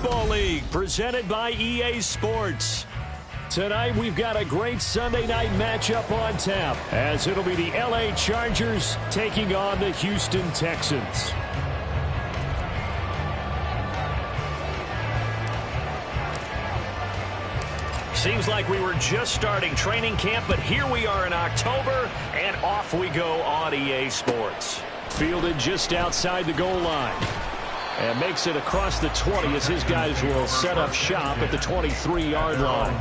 Football League, presented by EA Sports. Tonight, we've got a great Sunday night matchup on tap, as it'll be the LA Chargers taking on the Houston Texans. Seems like we were just starting training camp, but here we are in October, and off we go on EA Sports. Fielded just outside the goal line. And makes it across the 20 as his guys will set up shop at the 23-yard line.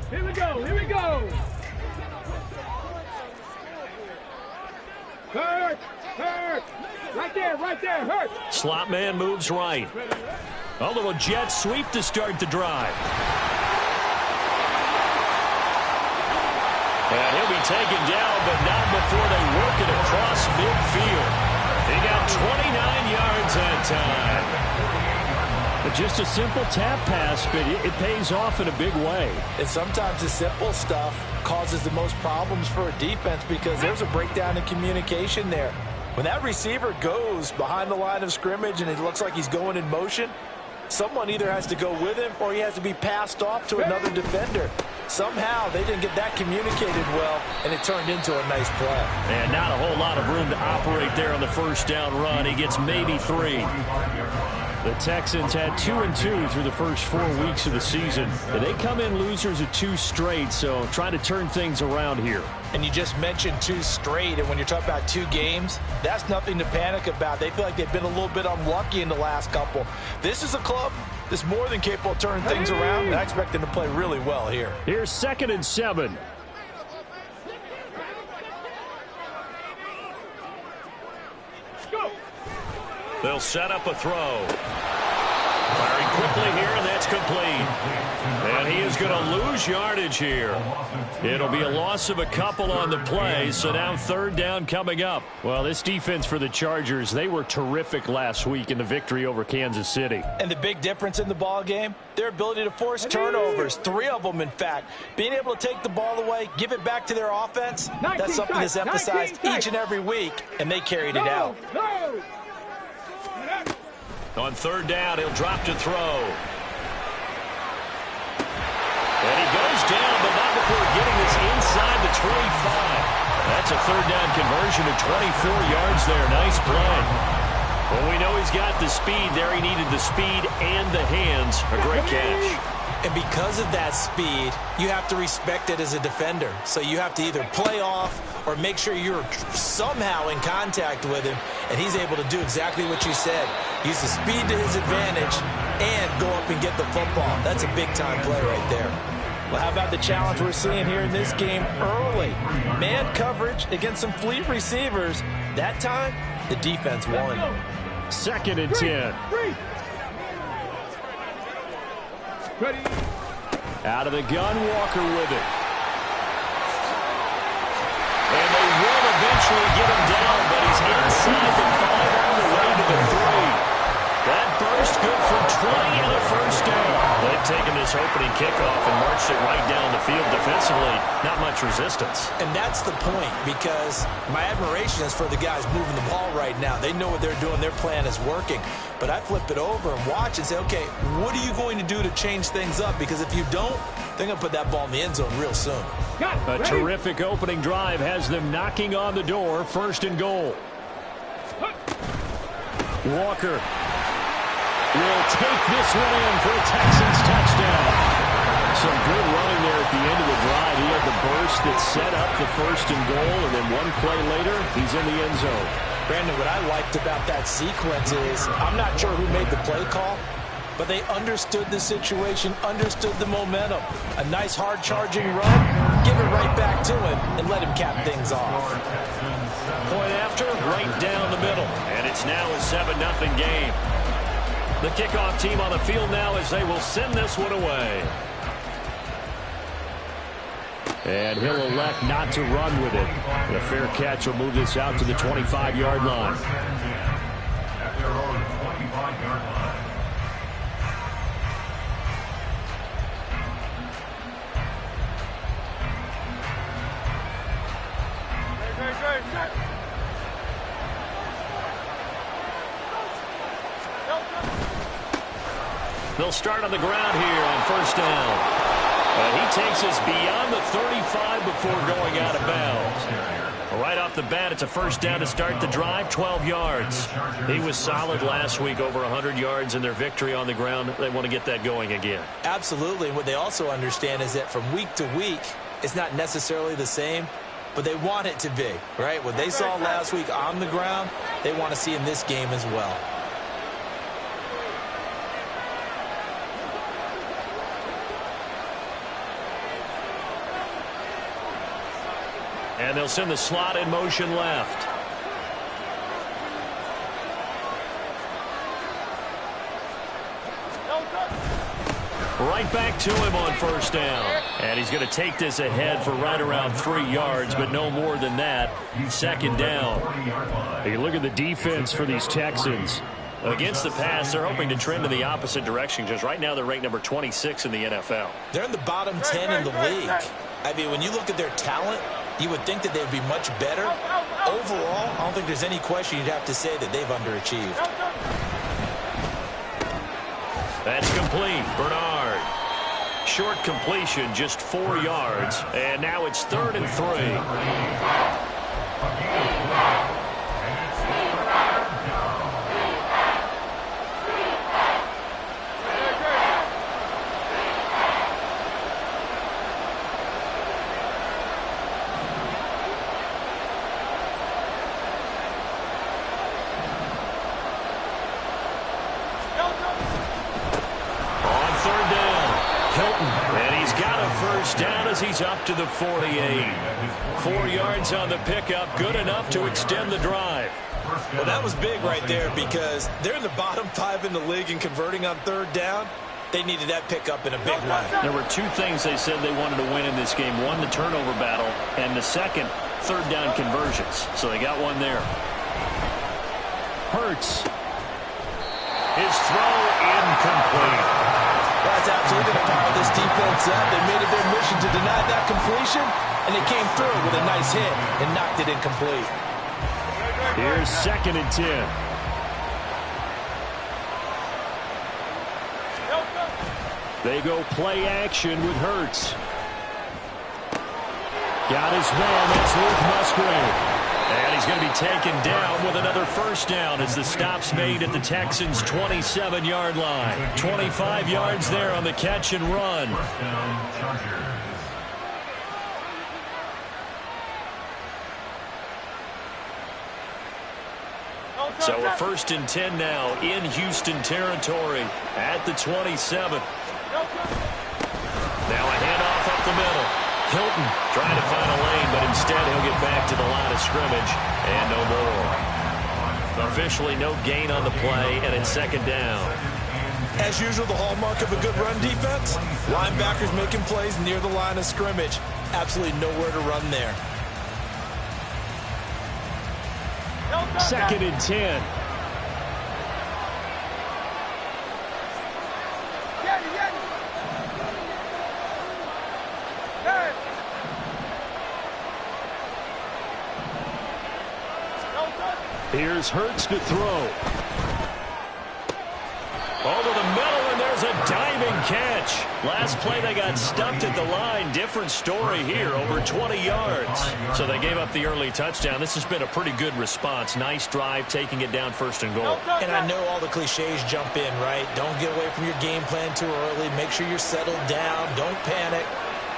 Here we go, here we go! Hurt! Hurt! Right there, hurt! Slot man moves right. A little jet sweep to start the drive. And he'll be taken down, but not before they work it across midfield. He got 29 yards that time. But just a simple tap pass, but it pays off in a big way. And sometimes the simple stuff causes the most problems for a defense because there's a breakdown in communication there. When that receiver goes behind the line of scrimmage and it looks like he's going in motion, someone either has to go with him or he has to be passed off to another defender. Somehow they didn't get that communicated well, and it turned into a nice play. And not a whole lot of room to operate there on the first down run. He gets maybe 3. The Texans had 2-2 through the first 4 weeks of the season. And they come in losers of 2 straight, so trying to turn things around here. And you just mentioned 2 straight, and when you're talking about 2 games, that's nothing to panic about. They feel like they've been a little bit unlucky in the last couple. This is a club that's more than capable of turning things around, and I expect them to play really well here. Here's 2nd and 7. They'll set up a throw. Firing quickly here, and that's complete. And he is going to lose yardage here. It'll be a loss of a couple on the play, so now 3rd down coming up. Well, this defense for the Chargers, they were terrific last week in the victory over Kansas City. And the big difference in the ball game, their ability to force turnovers, 3 of them, in fact. Being able to take the ball away, give it back to their offense, that's something that's emphasized each and every week, and they carried it out. On 3rd down, he'll drop to throw. And he goes down, but not before getting this inside the 25. That's a 3rd down conversion of 24 yards there. Nice play. Well, we know he's got the speed there. He needed the speed and the hands. A great catch. And because of that speed, you have to respect it as a defender. So you have to either play off or make sure you're somehow in contact with him, and he's able to do exactly what you said. Use the speed to his advantage and go up and get the football. That's a big-time play right there. Well, how about the challenge we're seeing here in this game early? Man coverage against some fleet receivers. That time, the defense won. 2nd and 10. Ready. Out of the gun, Walker with it. And they will eventually get him down, but he's inside the 5 on the way to the 3. That burst good for 20 and a first down. They've taken this opening kickoff and marched it right down the field defensively. Not much resistance. And that's the point, because my admiration is for the guys moving the ball right now. They know what they're doing. Their plan is working. But I flip it over and watch and say, okay, what are you going to do to change things up? Because if you don't, they're going to put that ball in the end zone real soon. A terrific opening drive has them knocking on the door. 1st and goal. Walker will take this one in for a Texans touchdown. Some good running there at the end of the drive. He had the burst that set up the 1st and goal, and then one play later, he's in the end zone. Brandon, what I liked about that sequence is I'm not sure who made the play call, but they understood the situation, understood the momentum. A nice hard-charging run, give it right back to him, and let him cap things off. Point after, right down the middle, and it's now a 7-0 game. The kickoff team on the field now as they will send this one away. And he'll elect not to run with it. And a fair catch will move this out to the 25-yard line. At their own 25-yard line. They'll start on the ground here on first down. And he takes us beyond the 35 before going out of bounds. Right off the bat, it's a first down to start the drive, 12 yards. He was solid last week, over 100 yards in their victory on the ground. They want to get that going again. Absolutely. What they also understand is that from week to week, it's not necessarily the same, but they want it to be, right? What they saw last week on the ground, they want to see in this game as well. And they'll send the slot in motion left. Right back to him on first down. And he's going to take this ahead for right around 3 yards, but no more than that. Second down. You look at the defense for these Texans. Against the pass, they're hoping to trend in the opposite direction, because right now they're ranked number 26 in the NFL. They're in the bottom 10 in the league. I mean, when you look at their talent, you would think that they'd be much better. Overall, I don't think there's any question you'd have to say that they've underachieved. That's complete. Bernard. Short completion, just 4 yards. And now it's 3rd and 3. Down as he's up to the 48. 4 yards on the pickup, good enough to extend the drive. Well, that was big right there, because they're in the bottom 5 in the league in converting on 3rd down. They needed that pickup in a big way. There were 2 things they said they wanted to win in this game. One, the turnover battle, and the second, 3rd down conversions. So they got one there. Hurts. His throw incomplete. That's absolutely going to power this defense up. They made it their mission to deny that completion, and they came through with a nice hit and knocked it incomplete. Here's 2nd and 10. They go play action with Hurts. Got his man. That's Luke Musgrave. And he's going to be taken down with another first down as the stop's made at the Texans' 27-yard line. 25 yards there on the catch and run. So a 1st and 10 now in Houston territory at the 27. Now a handoff up the middle. Hilton trying to find a lane, but instead he'll get back to the line of scrimmage and no more. Officially no gain on the play, and it's 2nd down. As usual, the hallmark of a good run defense, linebackers making plays near the line of scrimmage. Absolutely nowhere to run there. 2nd and 10. Here's Hurts to throw. Over the middle, and there's a diving catch. Last play, they got stuffed at the line. Different story here, over 20 yards. So they gave up the early touchdown. This has been a pretty good response. Nice drive, taking it down 1st and goal. And I know all the cliches jump in, right? Don't get away from your game plan too early. Make sure you're settled down. Don't panic.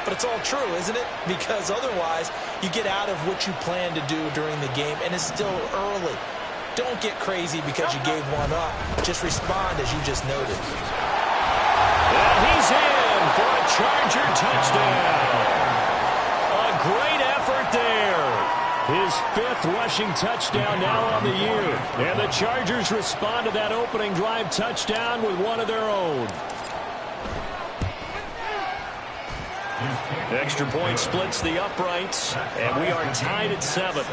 But it's all true, isn't it? Because otherwise, you get out of what you plan to do during the game, and it's still early. Don't get crazy because you gave one up. Just respond as you just noted. And he's in for a Charger touchdown. A great effort there. His 5th rushing touchdown now on the year. And the Chargers respond to that opening drive touchdown with one of their own. Extra point splits the uprights, and we are tied at 7.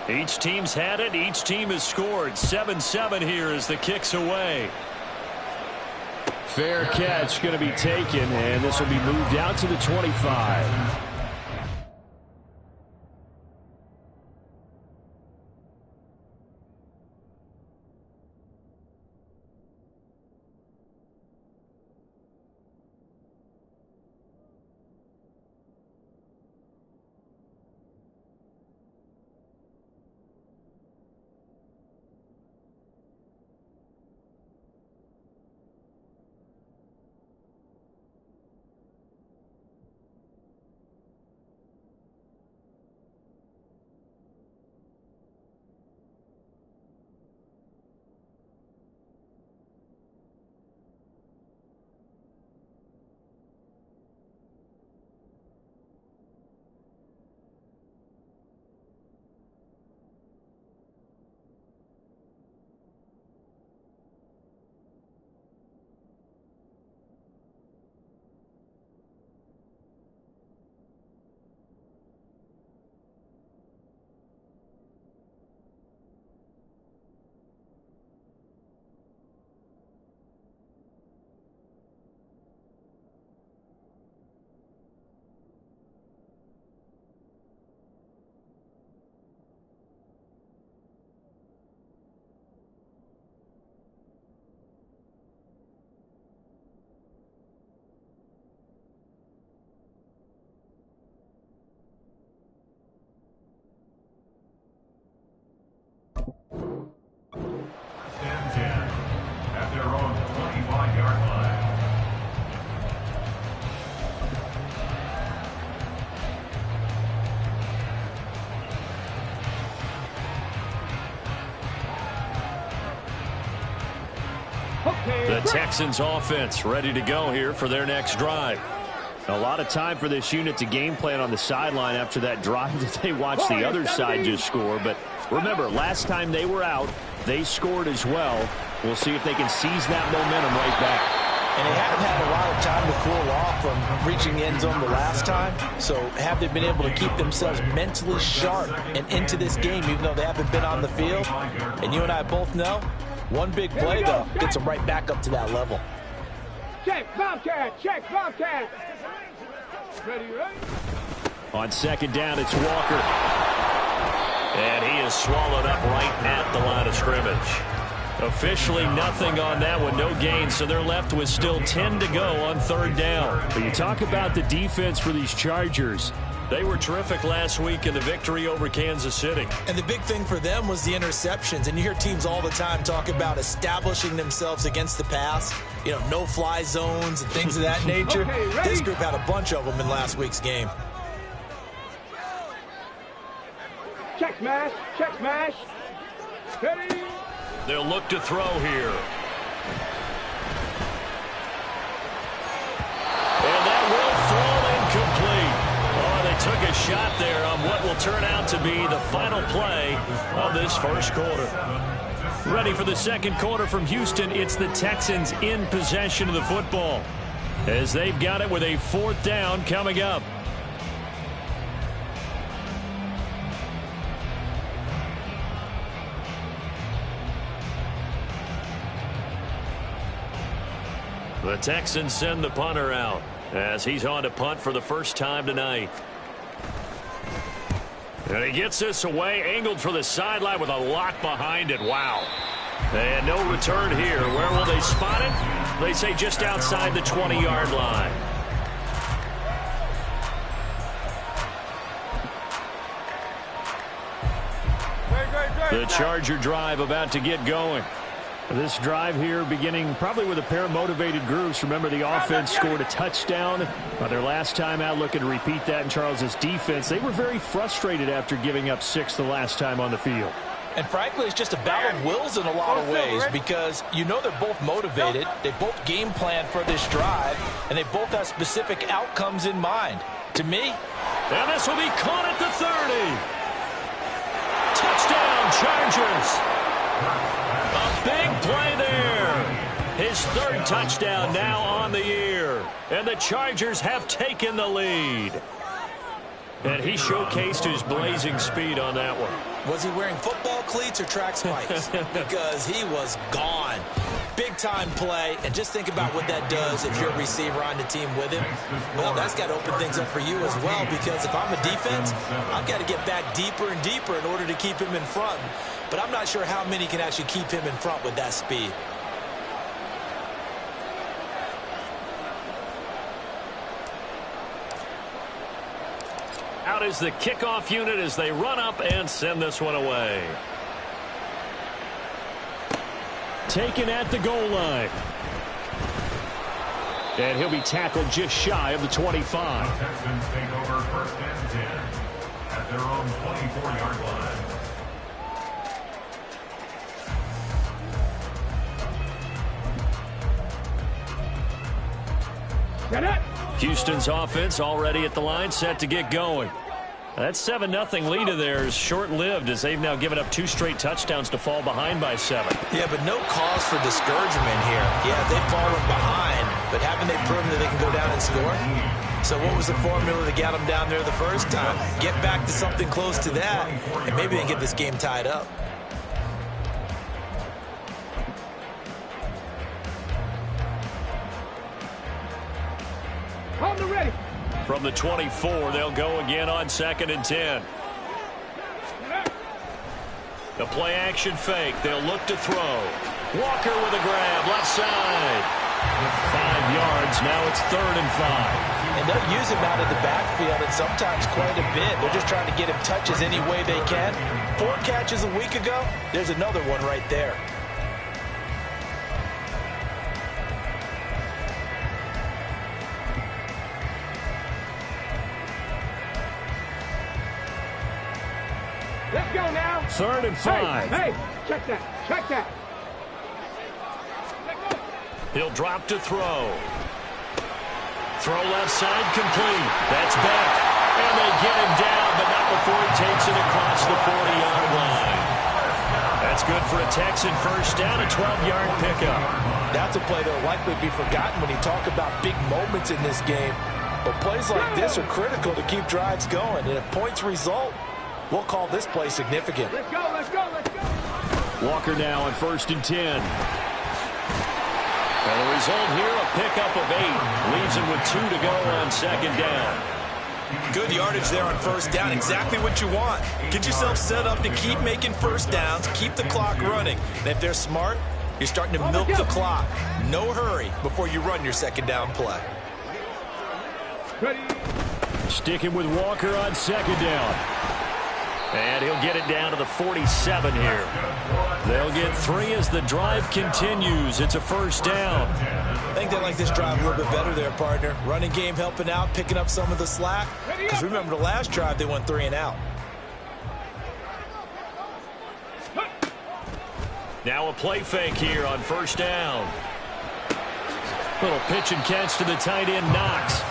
Each team's had it. Each team has scored. 7-7 here as the kick's away. Fair catch going to be taken, and this will be moved out to the 25. The Texans offense ready to go here for their next drive. A lot of time for this unit to game plan on the sideline after that drive that they watched the other side just score. But remember, last time they were out, they scored as well. We'll see if they can seize that momentum right back. And they haven't had a lot of time to cool off from reaching the end zone the last time. So have they been able to keep themselves mentally sharp and into this game, even though they haven't been on the field? And you and I both know, one big play, though, gets them right back up to that level. Check, Bobcat, check, Bobcat. Ready, ready? On second down, it's Walker. And he is swallowed up right at the line of scrimmage. Officially nothing on that one, no gain, so they're left with still 10 to go on third down. But you talk about the defense for these Chargers. They were terrific last week in the victory over Kansas City. And the big thing for them was the interceptions. And you hear teams all the time talk about establishing themselves against the pass. You know, no-fly zones and things of that nature. Okay, this group had a bunch of them in last week's game. Check smash, check smash. Ready? They'll look to throw here. And that will fall incomplete. Oh, they took a shot there on what will turn out to be the final play of this first quarter. Ready for the second quarter from Houston. It's the Texans in possession of the football as they've got it with a fourth down coming up. The Texans send the punter out as he's on to punt for the first time tonight. And he gets this away, angled for the sideline with a lock behind it. Wow. And no return here. Where will they spot it? They say just outside the 20-yard line. The Charger drive about to get going. This drive here beginning probably with a pair of motivated groups. Remember, the offense scored a touchdown their last time out, looking to repeat that in Charles's defense. They were very frustrated after giving up 6 the last time on the field. And frankly, it's just a battle of wills in a lot of ways because you know they're both motivated. They both game plan for this drive, and they both have specific outcomes in mind. To me, and this will be caught at the 30. Chargers. A big play there. His third touchdown now on the year. And the Chargers have taken the lead. And he showcased his blazing speed on that one. Was he wearing football cleats or track spikes? Because he was gone. Big-time play, and just think about what that does if you're a receiver on the team with him. Well, that's got to open things up for you as well, because if I'm a defense, I've got to get back deeper and deeper in order to keep him in front. But I'm not sure how many can actually keep him in front with that speed. Out is the kickoff unit as they run up and send this one away. Taken at the goal line. And he'll be tackled just shy of the 25. The Texans take over 1st and 10 at their own 24-yard line. Get it. Houston's offense already at the line, set to get going. That 7-0 lead of theirs short-lived as they've now given up 2 straight touchdowns to fall behind by 7. Yeah, but no cause for discouragement here. Yeah, they've fallen behind, but haven't they proven that they can go down and score? So what was the formula to get them down there the first time? Get back to something close to that, and maybe they can get this game tied up. Hold the ready. From the 24, they'll go again on 2nd and 10. The play-action fake. They'll look to throw. Walker with a grab, left side. 5 yards. Now it's 3rd and 5. And they'll use him out of the backfield, and sometimes quite a bit. They're just trying to get him touches any way they can. 4 catches a week ago. There's another one right there. Let's go now. 3rd and 5. Hey, check that. Check that. He'll drop to throw. Throw left side complete. That's back. And they get him down, but not before he takes it across the 40-yard line. That's good for a Texan first down, a 12-yard pickup. That's a play that'll likely be forgotten when you talk about big moments in this game. But plays like this are critical to keep drives going. And if points result, we'll call this play significant. Let's go, let's go, let's go. Walker now on 1st and 10. And the result here, a pickup of 8. Leaves him with 2 to go on 2nd down. Good yardage there on 1st down. Exactly what you want. Get yourself set up to keep making 1st downs, keep the clock running. And if they're smart, you're starting to milk the clock. No hurry before you run your 2nd down play. Ready. Sticking with Walker on 2nd down. And he'll get it down to the 47 here. They'll get 3 as the drive continues. It's a 1st down. I think they like this drive a little bit better there, partner. Running game helping out, picking up some of the slack. Because remember, the last drive, they went 3 and out. Now a play fake here on 1st down. Little pitch and catch to the tight end, Knox.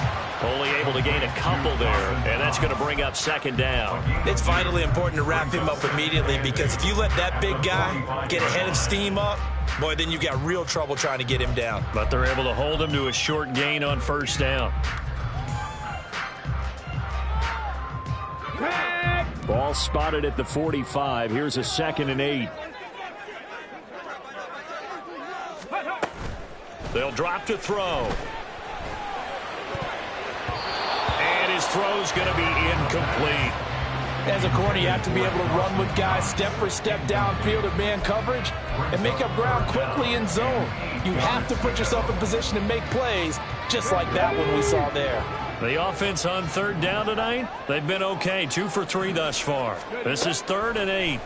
Only able to gain a couple there, and that's going to bring up 2nd down. It's vitally important to wrap him up immediately, because if you let that big guy get ahead of steam up, boy, then you've got real trouble trying to get him down. But they're able to hold him to a short gain on 1st down. Ball spotted at the 45. Here's a 2nd and 8. They'll drop to throw. And his throw's going to be incomplete. As a corner, you have to be able to run with guys step for step downfield at man coverage and make up ground quickly in zone. You have to put yourself in position to make plays, just like that one we saw there. The offense on 3rd down tonight, they've been okay. 2 for 3 thus far. This is 3rd and 8.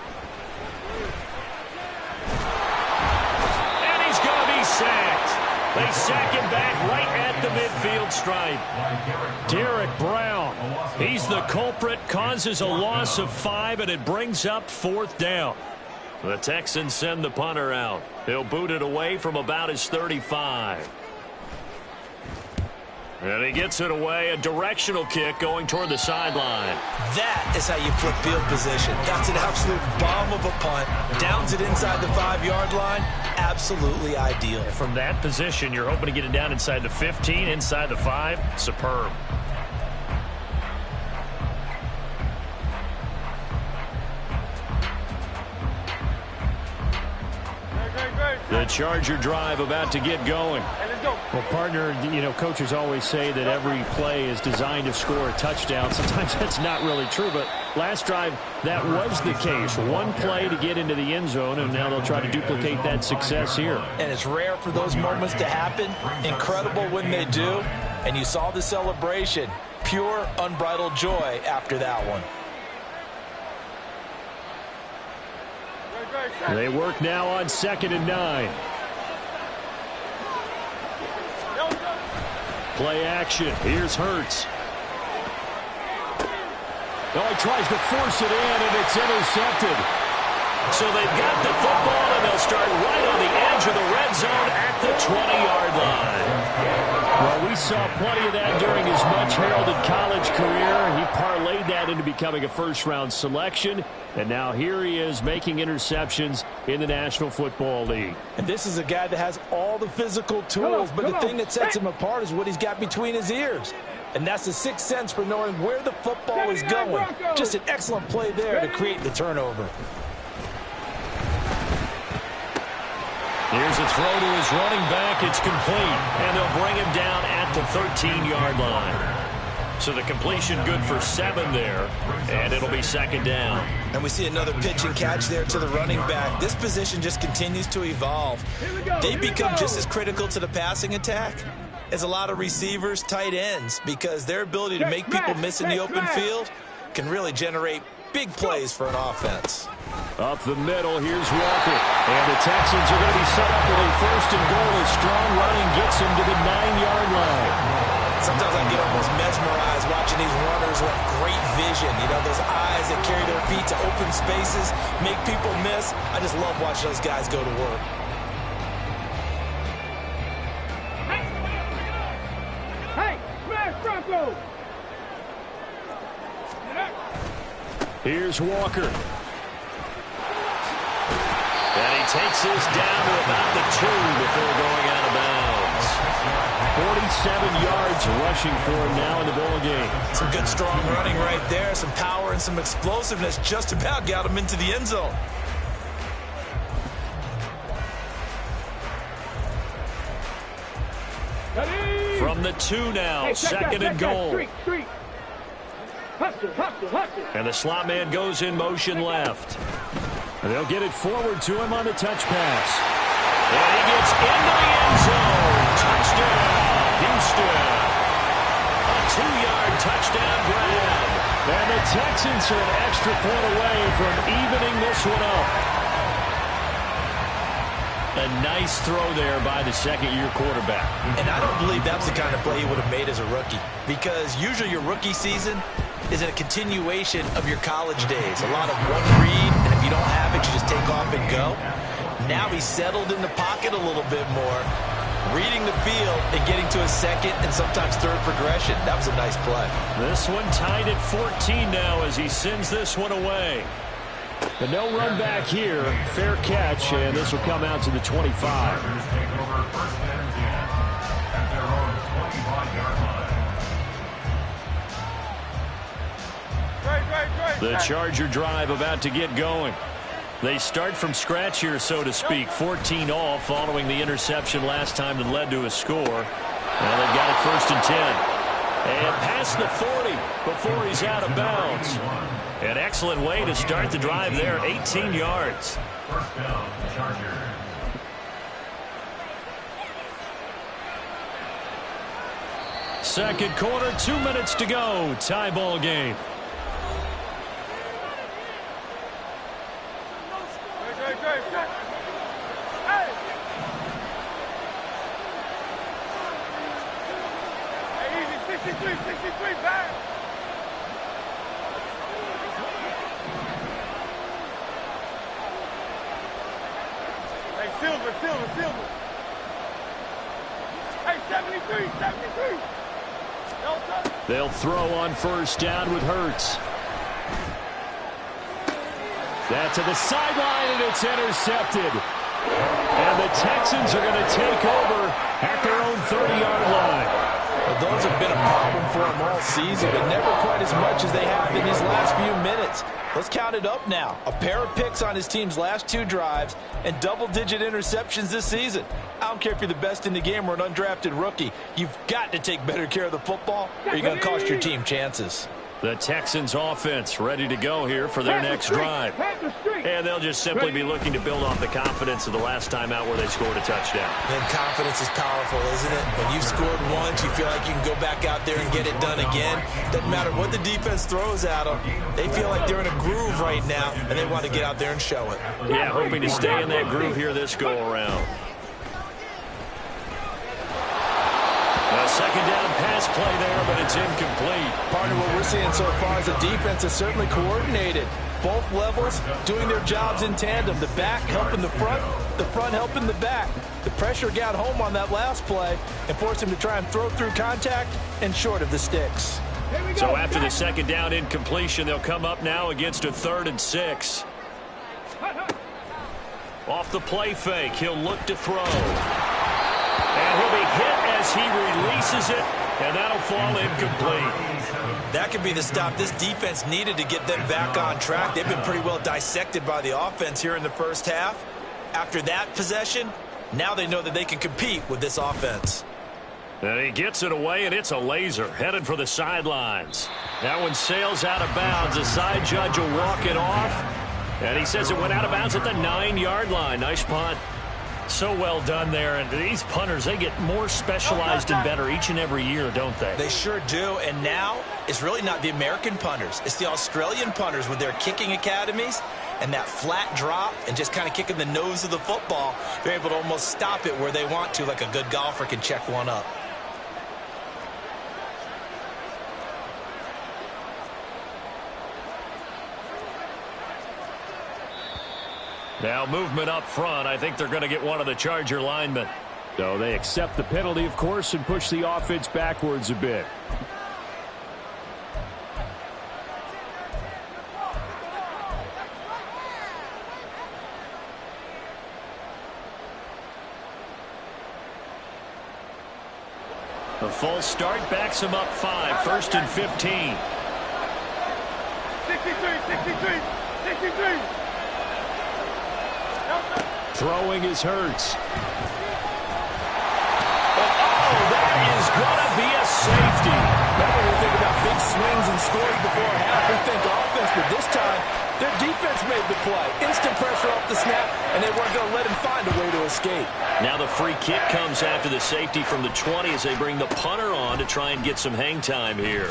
And he's going to be sacked. They sack him back right at the midfield stripe. Derek Brown. He's the culprit, causes a loss of 5, and it brings up 4th down. The Texans send the punter out. He'll boot it away from about his 35. And he gets it away, a directional kick going toward the sideline. That is how you flip field position. That's an absolute bomb of a punt. Downs it inside the 5-yard line. Absolutely ideal. From that position, you're hoping to get it down inside the 15, inside the 5. Superb. The Charger drive about to get going. Well, partner, coaches always say that every play is designed to score a touchdown. Sometimes that's not really true, but last drive, that was the case. One play to get into the end zone, and now they'll try to duplicate that success here. And it's rare for those moments to happen. Incredible when they do. And you saw the celebration. Pure, unbridled joy after that one. They work now on 2nd and 9. Play action. Here's Hurts. Oh, he tries to force it in, and it's intercepted. So they've got the football, and they'll start right on the edge of the red zone at the 20-yard line. Well, we saw plenty of that during his much-heralded college career. He parlayed that into becoming a first-round selection, and now here he is making interceptions in the National Football League. And this is a guy that has all the physical tools, but the thing that sets him apart is what he's got between his ears. And that's the sixth sense for knowing where the football is going. Just an excellent play there to create the turnover. Here's a throw to his running back. It's complete. And they'll bring him down at the 13-yard line. So the completion good for 7 there. And it'll be 2nd down. And we see another pitch and catch there to the running back. This position just continues to evolve. They become just as critical to the passing attack as a lot of receivers, tight ends, because their ability to make people miss in the open field can really generate big plays for an offense. Up the middle, here's Walker. And the Texans are going to be set up with a 1st and goal. A strong running gets him to the 9-yard line. Sometimes I get almost mesmerized watching these runners who have great vision. You know, those eyes that carry their feet to open spaces, make people miss. I just love watching those guys go to work. Hey, smash Bronco! Here's Walker. And he takes this down to about the 2 before going out of bounds. 47 yards rushing for him now in the ball game. Some good, strong running right there. Some power and some explosiveness just about got him into the end zone. From the 2 now, 2nd and goal. And the slot man goes in motion left. And they'll get it forward to him on the touch pass. And he gets into the end zone. Touchdown, Houston. A 2-yard touchdown grab. And the Texans are an extra point away from evening this one up. A nice throw there by the second-year quarterback. And I don't believe that's the kind of play he would have made as a rookie, because usually your rookie season is a continuation of your college days. A lot of one read, and if you don't have it, you just take off and go. Now he's settled in the pocket a little bit more, reading the field and getting to his 2nd and sometimes 3rd progression. That was a nice play. This one tied at 14 now as he sends this one away. The no run back here, fair catch, and this will come out to the 25. The Charger drive about to get going. They start from scratch here, so to speak. 14 all following the interception last time that led to a score. Now they've got it 1st and 10. And past the 40 before he's out of bounds. An excellent way to start the drive there, 18 yards. First down, Chargers. Second quarter, 2 minutes to go. Tie ball game. Silver. Hey, 73. They'll throw on first down with Hurts. That to the sideline, and it's intercepted. And the Texans are going to take over at their own 30-yard line. Well, those have been a problem for them all season, but never quite as much as they have in these last few minutes. Let's count it up now. A pair of picks on his team's last 2 drives and double-digit interceptions this season. I don't care if you're the best in the game or an undrafted rookie. You've got to take better care of the football or you're going to cost your team chances. The Texans offense ready to go here for their next drive. And they'll just simply be looking to build off the confidence of the last time out where they scored a touchdown. And confidence is powerful, isn't it? When you've scored once, you feel like you can go back out there and get it done again. Doesn't matter what the defense throws at them. They feel like they're in a groove right now, and they want to get out there and show it. Yeah, hoping to stay in that groove here this go-around. A second down pass play there, but it's incomplete. Partner, what we're seeing so far is the defense is certainly coordinated. Both levels doing their jobs in tandem. The back helping the front helping the back. The pressure got home on that last play and forced him to try and throw through contact and short of the sticks. So after the second down incompletion, they'll come up now against a 3rd and 6. Off the play fake, he'll look to throw. And he'll be hit as he releases it, and that'll fall incomplete. That could be the stop this defense needed to get them back on track. They've been pretty well dissected by the offense here in the first half. After that possession, now they know that they can compete with this offense. And he gets it away, and it's a laser headed for the sidelines. That one sails out of bounds. The side judge will walk it off, and he says it went out of bounds at the 9-yard line. Nice punt. So well done there, and these punters, they get more specialized and better each and every year, don't they? They sure do, and now it's really not the American punters. It's the Australian punters with their kicking academies and that flat drop and just kind of kicking the nose of the football. They're able to almost stop it where they want to, like a good golfer can check one up. Now movement up front. I think they're going to get one of the Charger linemen. So they accept the penalty, of course, and push the offense backwards a bit. The false start backs him up 5. 1st and 15. 63. Throwing is Hurts. That is going to be a safety. Remember, we think about big swings and scores before half. We think offense, but this time, their defense made the play. Instant pressure off the snap, and they weren't going to let him find a way to escape. Now the free kick comes after the safety from the 20 as they bring the punter on to try and get some hang time here.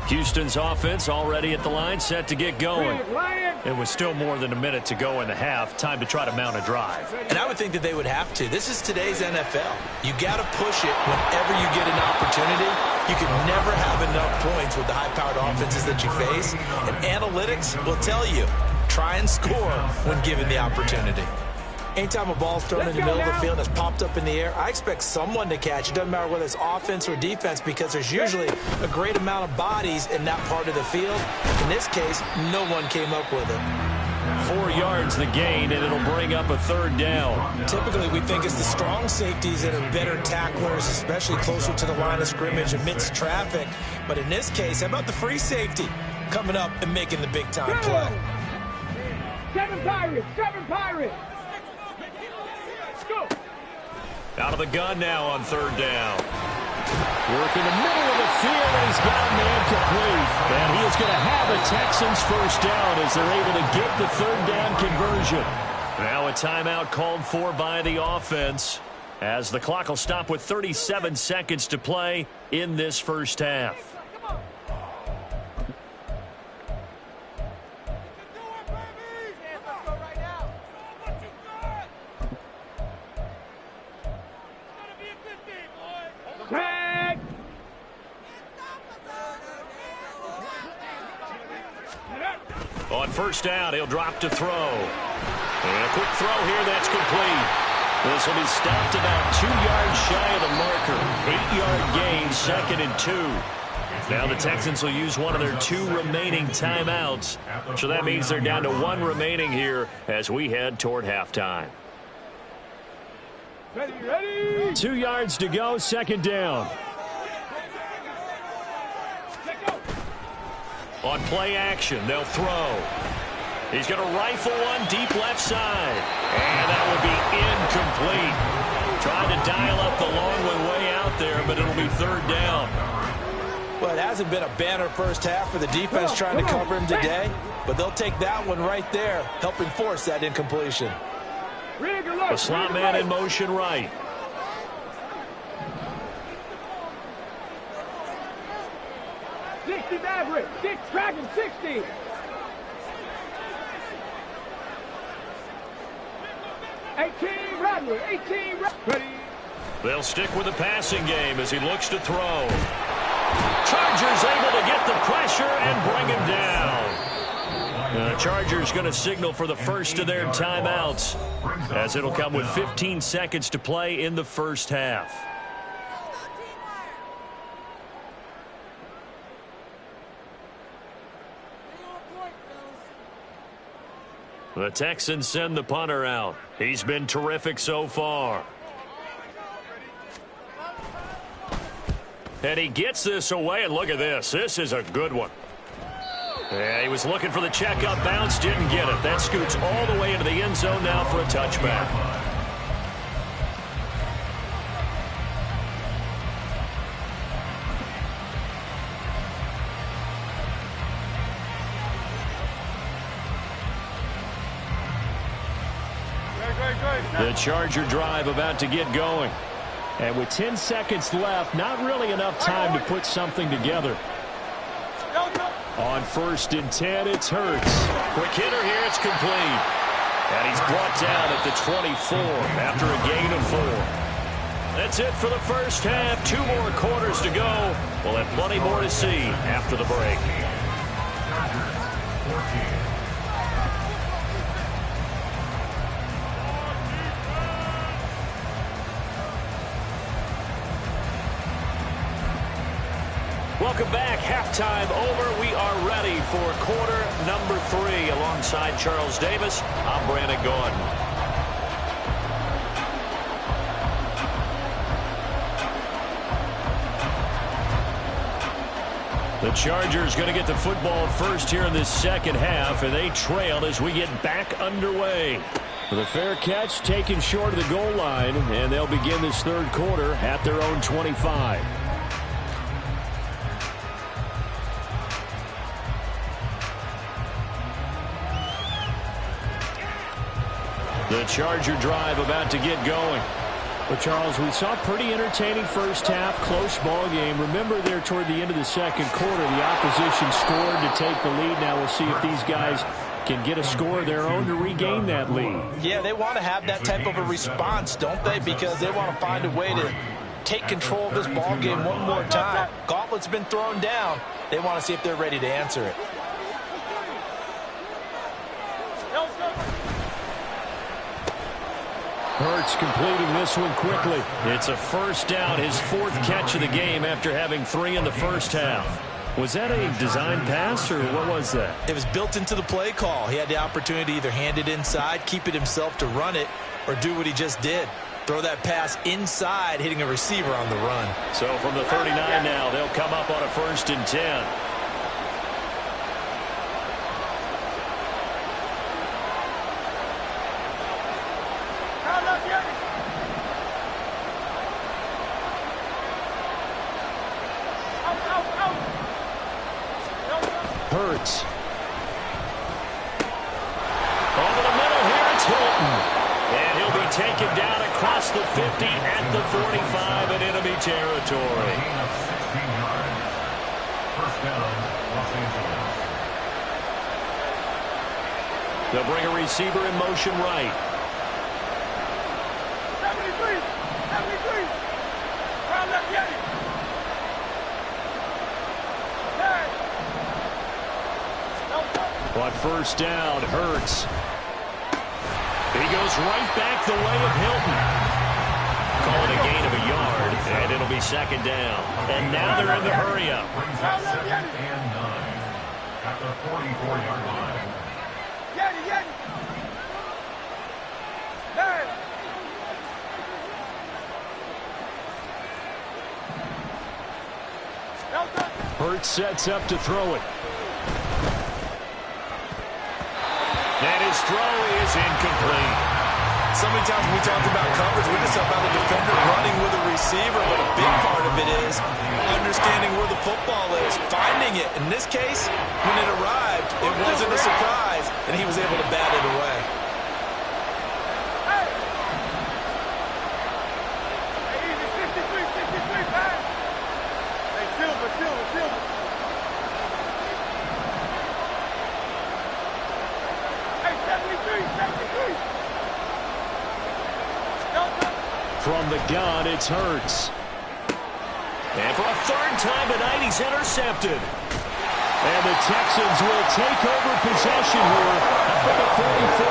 Houston's offense already at the line, set to get going. It was still more than a minute to go in the half. Time to try to mount a drive. And I would think that they would have to. This is today's NFL. You got to push it whenever you get an opportunity. You can never have enough points with the high-powered offenses that you face. And analytics will tell you, try and score when given the opportunity. Anytime a ball's thrown in the middle of the field and it's popped up in the air, I expect someone to catch. It doesn't matter whether it's offense or defense because there's usually a great amount of bodies in that part of the field. In this case, no one came up with it. 4 yards the gain, and it'll bring up a 3rd down. Typically, we think it's the strong safeties that are better tacklers, especially closer to the line of scrimmage amidst traffic. But in this case, how about the free safety coming up and making the big-time play? 7 Pirates. Out of the gun now on 3rd down. Work in the middle of the field, and he's got a man complete. And he is going to have a Texans first down as they're able to get the 3rd down conversion. Now a timeout called for by the offense as the clock will stop with 37 seconds to play in this first half. first down. He'll drop to throw. And a quick throw here. That's complete. This will be stopped about 2 yards shy of the marker. 8-yard gain, 2nd and 2. Now the Texans will use one of their 2 remaining timeouts. So that means they're down to 1 remaining here as we head toward halftime. Ready. 2 yards to go, 2nd down. On play action, they'll throw. He's going to rifle one deep left side. And that will be incomplete. Trying to dial up the long one way out there, but it'll be 3rd down. Well, it hasn't been a banner first half for the defense trying to cover him today, but they'll take that one right there, helping force that incompletion. The slot man in motion right. Average. 6 tracking 60. Ready. They'll stick with the passing game as he looks to throw. Chargers able to get the pressure and bring him down. The Chargers going to signal for the first of their timeouts as it'll come with 15 seconds to play in the first half. The Texans send the punter out. He's been terrific so far. And he gets this away, and look at this. This is a good one. Yeah, he was looking for the checkup bounce, didn't get it. That scoots all the way into the end zone now for a touchback. The Charger drive about to get going. And with 10 seconds left, not really enough time to put something together. On 1st and 10, it's Hurts. Quick hitter here, it's complete. And he's brought down at the 24 after a gain of 4. That's it for the first half. 2 more quarters to go. We'll have plenty more to see after the break. Welcome back. Halftime over. We are ready for quarter number 3. Alongside Charles Davis, I'm Brandon Gordon. The Chargers going to get the football first here in this second half, and they trail as we get back underway. The fair catch taken short of the goal line, and they'll begin this third quarter at their own 25. The Charger drive about to get going. But, Charles, we saw a pretty entertaining first half, close ball game. Remember there toward the end of the second quarter, the opposition scored to take the lead. Now we'll see if these guys can get a score of their own to regain that lead. Yeah, they want to have that type of a response, don't they? Because they want to find a way to take control of this ball game one more time. Gauntlet's been thrown down. They want to see if they're ready to answer it. Hurts completing this one quickly. It's a first down, his 4th catch of the game after having 3 in the first half. Was that a design pass, or what was that? It was built into the play call. He had the opportunity to either hand it inside, keep it himself to run it, or do what he just did. Throw that pass inside, hitting a receiver on the run. So from the 39 now, they'll come up on a 1st and 10. Hurts. Over the middle here, it's Hilton. And he'll be taken down across the 50 at the 45 in enemy territory. First down, Los Angeles. They'll bring a receiver in motion right. 73. Round left, Yeti. On first down, Hurts. He goes right back the way of Hilton. Call it a gain of a yard, and it'll be second down. And now they're in the hurry-up. Brings up 2nd and 9 at the 44-yard line. Hurts sets up to throw it. And his throw is incomplete. So many times when we talk about coverage, we just talk about the defender running with a receiver, but a big part of it is understanding where the football is, finding it. In this case, when it arrived, it wasn't a surprise, and he was able to bat it away. From the gun, it's Hurts. And for a third time tonight, he's intercepted. And the Texans will take over possession here up at the 44.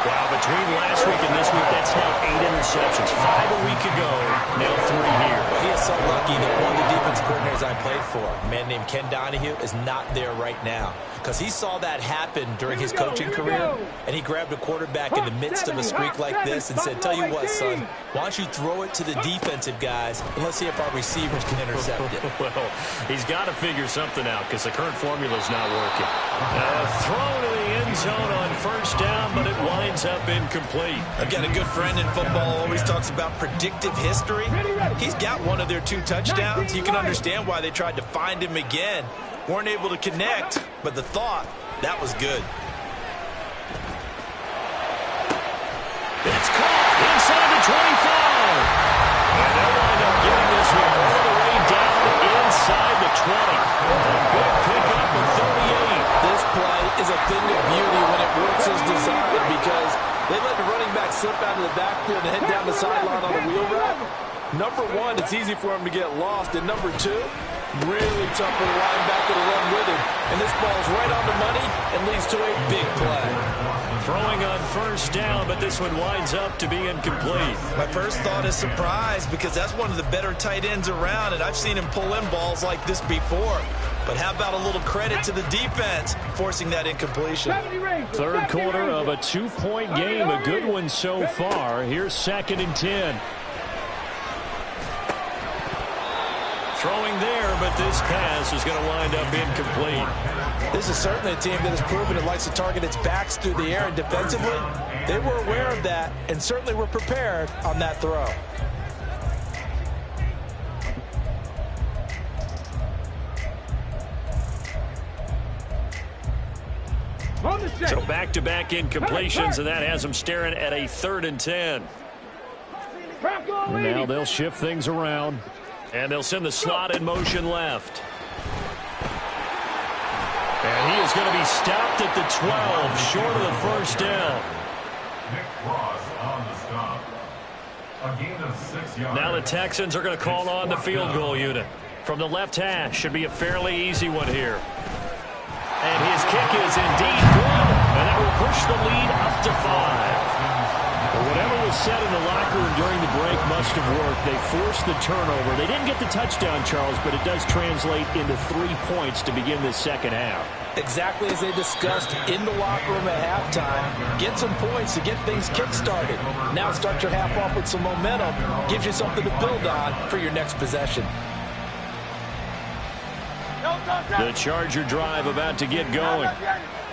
Wow, between last week and this week, that's now 8 interceptions. 5 a week ago, now 3 here. Well, he is so lucky that one of the defense coordinators I played for, a man named Ken Donahue, is not there right now. Because he saw that happen during his coaching career, and he grabbed a quarterback in the midst of a streak like this and said, tell you what, son, why don't you throw it to the defensive guys, and let's see if our receivers can intercept it. Well, he's got to figure something out because the current formula's not working. Throw to the end zone on first down, but it winds up incomplete. I've got a good friend in football, always talks about predictive history. He's got one of their 2 touchdowns. You can understand why they tried to find him again. Weren't able to connect, but the thought, that was good. It's caught inside the 25. And they'll wind up getting this one all the way down inside the 20. A good pickup of 38. This play is a thing of beauty when it works as designed because they let the running back slip out of the backfield and head down the sideline on a wheel route. Number one, it's easy for him to get lost. And number two, really tough for the linebacker to run with him. And this ball's right on the money and leads to a big play. Throwing on first down, but this one winds up to be incomplete. My first thought is surprise because that's one of the better tight ends around, and I've seen him pull in balls like this before. But how about a little credit to the defense forcing that incompletion? Third quarter of a 2-point game, a good one so far. Here's 2nd and 10. Throwing there, but this pass is going to wind up incomplete. This is certainly a team that has proven it likes to target its backs through the air, and defensively, they were aware of that and certainly were prepared on that throw. So back-to-back incompletions, and that has them staring at a 3rd and 10. Now they'll shift things around. And they'll send the slot in motion left. And he is going to be stopped at the 12, short of the first down. Nick Cross on the stop. A gain of 6 yards. Now the Texans are going to call on the field goal unit. From the left hash, should be a fairly easy one here. And his kick is indeed good, and that will push the lead up to 5. Well, whatever was said in the locker room during the break must have worked. They forced the turnover. They didn't get the touchdown, Charles, but it does translate into 3 points to begin this second half. Exactly as they discussed in the locker room at halftime. Get some points to get things kick-started. Now start your half off with some momentum. Gives you something to build on for your next possession. The Charger drive about to get going.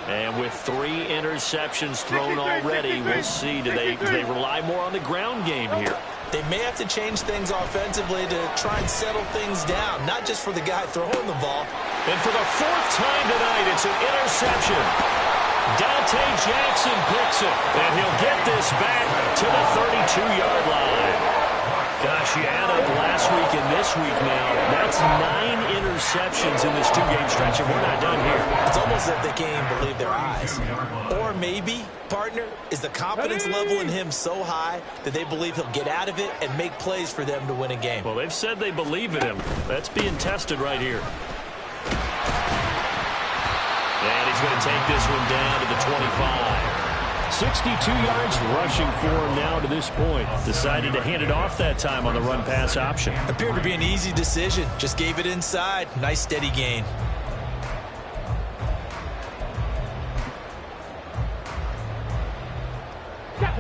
And with 3 interceptions thrown already, we'll see. Do they rely more on the ground game here? They may have to change things offensively to try and settle things down, not just for the guy throwing the ball. And for the 4th time tonight, it's an interception. Dante Jackson picks it, and he'll get this back to the 32-yard line. Gosh, you add up last week and this week now, that's 9 interceptions in this 2-game stretch, and we're not done here. It's almost as if they can't even believe their eyes. Or maybe, partner, is the confidence level in him so high that they believe he'll get out of it and make plays for them to win a game. Well, they've said they believe in him. That's being tested right here. And he's going to take this one down to the 25. 62 yards rushing for him now to this point. Decided to hand it off that time on the run-pass option. Appeared to be an easy decision. Just gave it inside. Nice steady gain.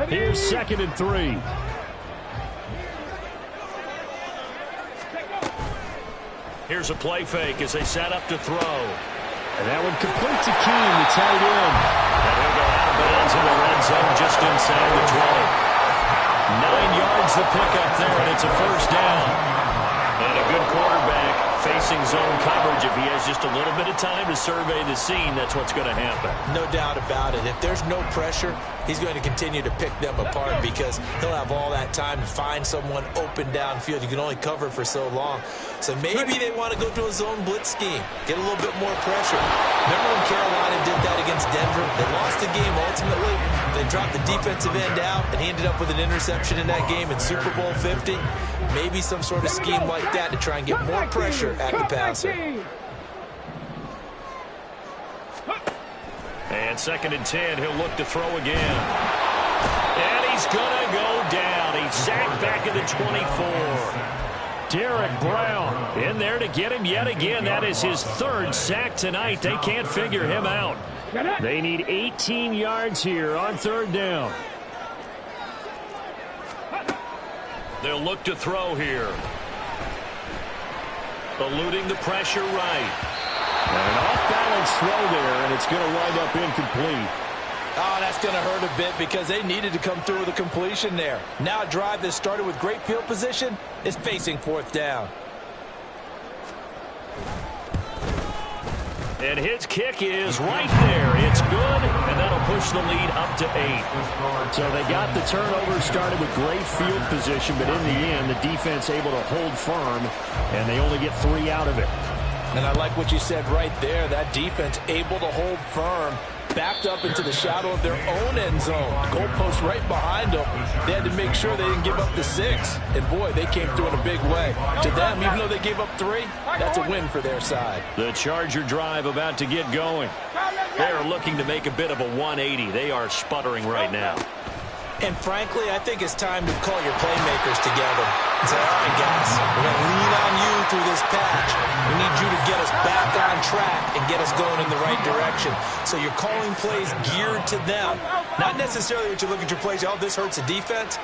Here's 2nd and 3. Here's a play fake as they set up to throw. And that one complete to Keene, the tight end. And he'll go out of bounds in the red zone just inside the 20. 9 yards the pickup there, and it's a first down. And a good quarterback facing zone coverage. If he has just a little bit of time to survey the scene, that's what's going to happen. No doubt about it. If there's no pressure, he's going to continue to pick them apart because he'll have all that time to find someone open downfield. You can only cover for so long. So maybe they want to go to a zone blitz scheme, get a little bit more pressure. Remember when Carolina did that against Denver? They lost the game ultimately. They dropped the defensive end out, and he ended up with an interception in that game in Super Bowl 50. Maybe some sort of scheme like that to try and get more pressure at the passer. And 2nd and 10, he'll look to throw again. And he's going to go down. He's sacked back at the 24. Derek Brown in there to get him yet again. That is his 3rd sack tonight. They can't figure him out. They need 18 yards here on 3rd down. They'll look to throw here. Eluding the pressure right. And an off-balance throw there, and it's going to wind up incomplete. Oh, that's going to hurt a bit because they needed to come through with a completion there. Now a drive that started with great field position is facing 4th down. And his kick is right there. It's good, and that'll push the lead up to 8. So they got the turnover started with great field position, but in the end, the defense able to hold firm, and they only get 3 out of it. And I like what you said right there. That defense able to hold firm, backed up into the shadow of their own end zone. Goalpost right behind them. They had to make sure they didn't give up the 6. And, boy, they came through in a big way. To them, even though they gave up 3, that's a win for their side. The Charger drive about to get going. They're looking to make a bit of a 180. They are sputtering right now. And, frankly, I think it's time to call your playmakers together and say, all right, guys, we're going to lean on you through this patch. We need you to get us back on track and get us going in the right direction. So you're calling plays geared to them. Not necessarily what you look at your plays, oh, this hurts the defense.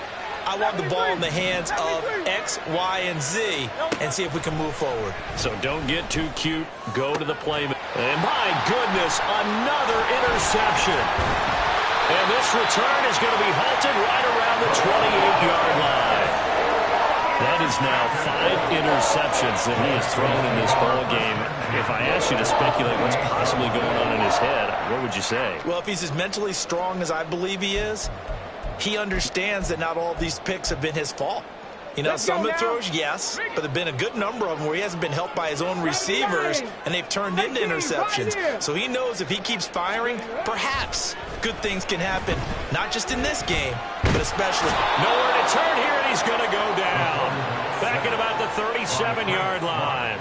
I want the ball in the hands of X, Y, and Z and see if we can move forward. So don't get too cute. Go to the play. And, my goodness, another interception. And this return is going to be halted right around the 28-yard line. That is now 5 interceptions that he has thrown in this ball game. If I asked you to speculate what's possibly going on in his head, what would you say? Well, if he's as mentally strong as I believe he is, he understands that not all of these picks have been his fault. You know, some of the throws, yes, but there have been a good number of them where he hasn't been helped by his own receivers, and they've turned into interceptions. So he knows if he keeps firing, perhaps good things can happen, not just in this game, but especially. Nowhere to turn here, and he's going to go down. Back at about the 37-yard line.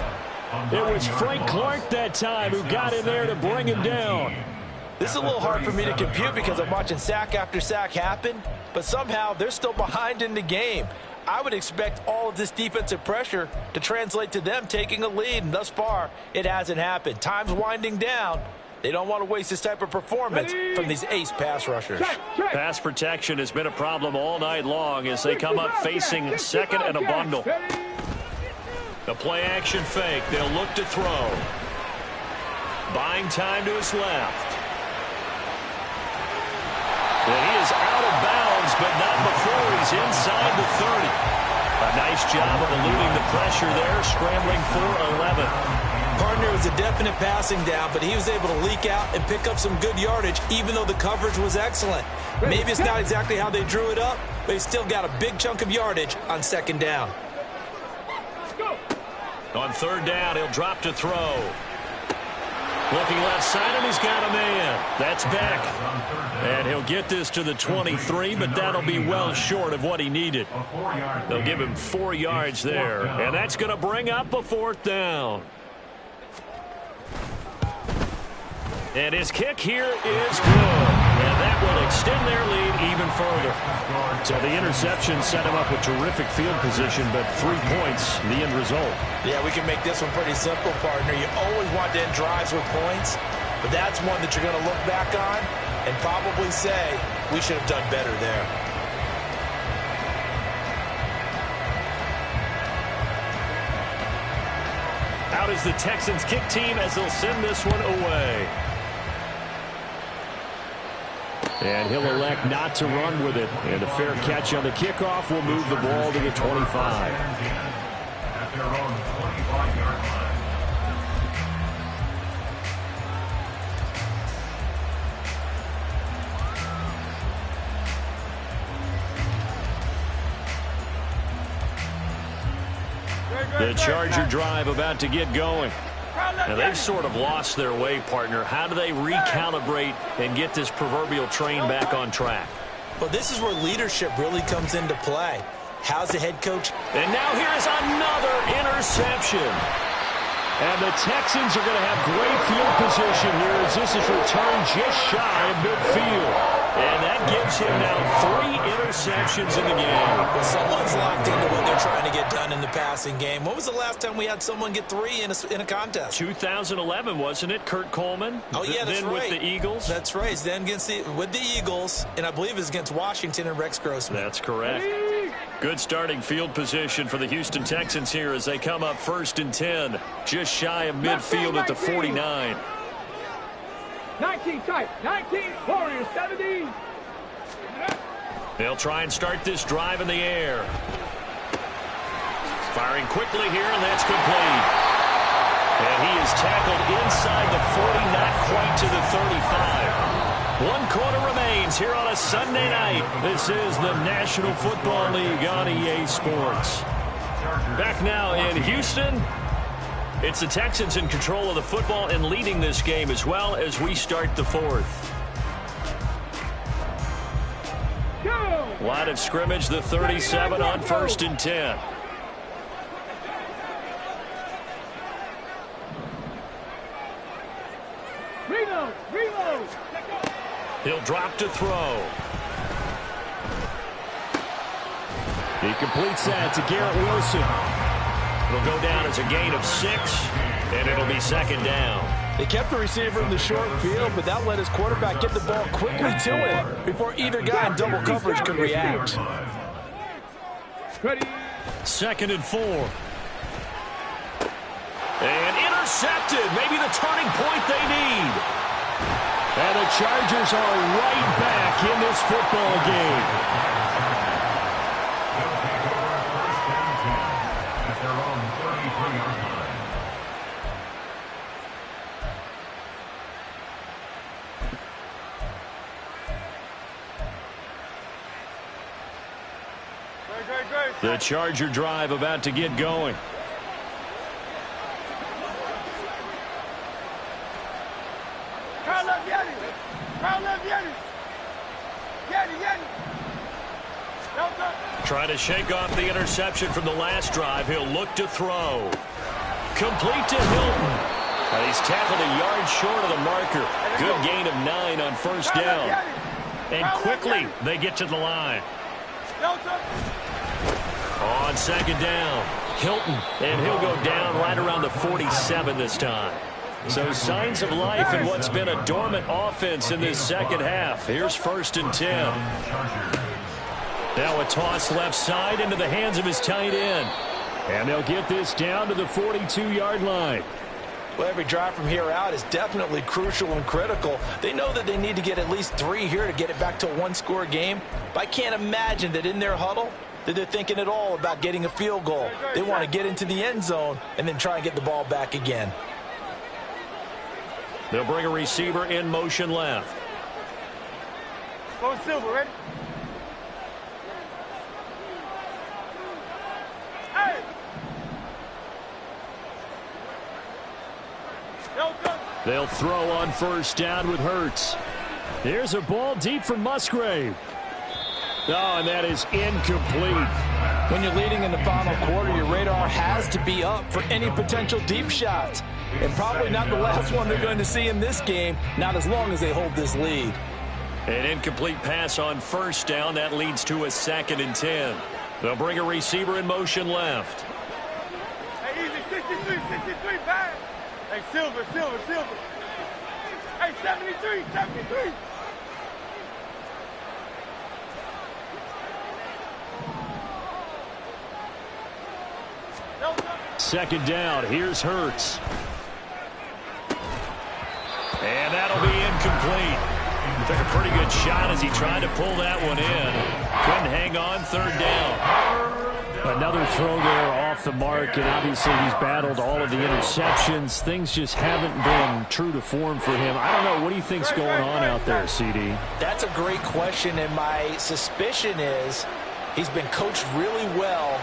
It was Frank Clark that time who got in there to bring him down. This is a little hard for me to compute because I'm watching sack after sack happen, but somehow they're still behind in the game. I would expect all of this defensive pressure to translate to them taking a lead, and thus far, it hasn't happened. Time's winding down. They don't want to waste this type of performance from these ace pass rushers. Pass protection has been a problem all night long as they come up facing 2nd and a bundle. The play-action fake. They'll look to throw. Buying time to his left. And he is out of bounds, but not before he's inside the 30. A nice job of eluding the pressure there, scrambling for 11. Partner was a definite passing down, but he was able to leak out and pick up some good yardage, even though the coverage was excellent. Maybe it's not exactly how they drew it up, but he still got a big chunk of yardage on 2nd down. On 3rd down, he'll drop to throw. Looking left side, and he's got a man. That's Beck. And he'll get this to the 23, but that'll be well short of what he needed. They'll give him 4 yards there, and that's going to bring up a 4th down. And his kick here is good. And that will extend their lead even further. So the interception set him up with terrific field position, but 3 points, the end result. Yeah, we can make this one pretty simple, partner. You always want to end drives with points, but that's one that you're going to look back on and probably say, we should have done better there. Out is the Texans kick team as they'll send this one away. And he'll elect not to run with it. And a fair catch on the kickoff will move the ball to the 25. At their own 25-yard line. The Charger drive about to get going. Now, they've sort of lost their way, partner. How do they recalibrate and get this proverbial train back on track? Well, this is where leadership really comes into play. How's the head coach? And now here is another interception. And the Texans are going to have great field position here as this is returned just shy of midfield. And that gives him now 3 interceptions in the game. Well, someone's locked into what they're trying to get done in the passing game. When was the last time we had someone get 3 in a contest? 2011, wasn't it? Kurt Coleman? Oh, yeah, that's then right. With the Eagles? That's right. Then with the Eagles, and I believe it's against Washington and Rex Grossman. That's correct. Good starting field position for the Houston Texans here as they come up 1st and 10. Just shy of midfield at the 49. 19 tight. 19. Warriors 70. They'll try and start this drive in the air. Firing quickly here, and that's complete. And he is tackled inside the 40, not quite to the 35. 1 quarter remains here on a Sunday night. This is the National Football League on EA Sports. Back now in Houston. It's the Texans in control of the football and leading this game as well as we start the 4th. Line of scrimmage, the 37 on 1st and 10. Reload. He'll drop to throw. He completes that to Garrett Wilson. It'll go down as a gain of 6, and it'll be 2nd down. They kept the receiver in the short field, but that let his quarterback get the ball quickly to him before either guy in double coverage could react. 2nd and 4. And intercepted. Maybe the turning point they need. And the Chargers are right back in this football game. The Charger drive about to get going. Trying to shake off the interception from the last drive. He'll look to throw. Complete to Hilton. He's tackled a yard short of the marker. Good gain of 9 on 1st down. And quickly they get to the line. On 2nd down, Hilton, and he'll go down right around the 47 this time. So signs of life in what's been a dormant offense in this second half. Here's 1st and 10. Now a toss left side into the hands of his tight end. And they'll get this down to the 42-yard line. Well, every drive from here out is definitely crucial and critical. They know that they need to get at least 3 here to get it back to a 1-score game. But I can't imagine that in their huddle that they're thinking at all about getting a field goal. They want to get into the end zone and then try and get the ball back again. They'll bring a receiver in motion left. Go Silver, ready? Hey! They'll throw on 1st down with Hurts. Here's a ball deep from Musgrave. Oh, and that is incomplete. When you're leading in the final quarter, your radar has to be up for any potential deep shots. And probably not the last one they're going to see in this game, not as long as they hold this lead. An incomplete pass on first down. That leads to a 2nd and 10. They'll bring a receiver in motion left. Hey, easy, 63, pass. Hey, Silver. Hey, 73. Second down. Here's Hurts. And that'll be incomplete. Took a pretty good shot as he tried to pull that one in. Couldn't hang on. 3rd down. Another throw there off the mark, and obviously he's battled all of the interceptions. Things just haven't been true to form for him. I don't know. What do you think's going on out there, CD? That's a great question, and my suspicion is he's been coached really well